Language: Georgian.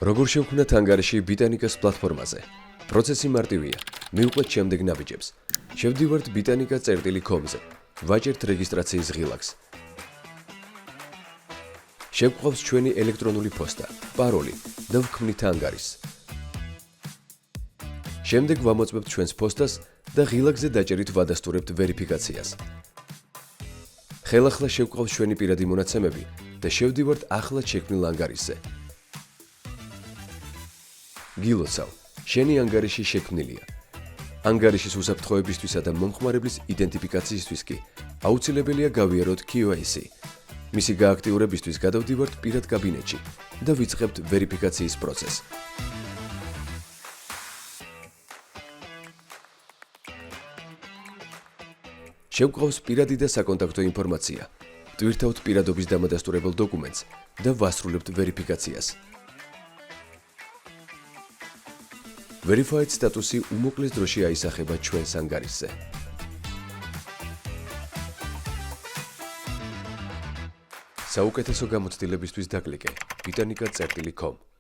როგორ შევქმნათ ანგარიში ბიტანიკას პლატფორმაზე? პროცესი მარტივია. მივყვეთ შემდეგ ნაბიჯებს. შევდივართ bitanica.com-ზე. ვაჭერთ რეგისტრაციის ღილაკს. შევყვავს ჩვენი ელექტრონული პოსტა, პაროლი და ვქმნით ანგარიშს. შემდეგ ვამოწმებთ ჩვენს პოსტას და ღილაკზე დაჭერით ვადასტურებთ ვერიფიკაციას. ხელახლა შევყვავს ჩვენი პირადი მონაცემები და შევდივართ ახლად შექმნილ ანგარიშზე. გილოცავ, შენი ანგარიში შექმნილია. ანგარიშის უსაფრთხოებისთვისა და მომხმარებლის იდენტიფიკაციისთვის კი აუცილებელია გავიაროთ KYC. მისი გააქტიურებისთვის გადავდივართ პირად კაბინეტში და ვიწყებთ ვერიფიკაციის პროცესს. შევყვავს პირადი და საკონტაქტო ინფორმაცია. ვტვირთავთ პირადობის დამადასტურებელ დოკუმენტს და ვასრულებთ ვერიფიკაციას. Verified სტატუსი უმოკლეს დროში აისახება ჩვენს ანგარიშზე. საუკეთესო გამოცდილებისთვის დაკლიკე bitanica.com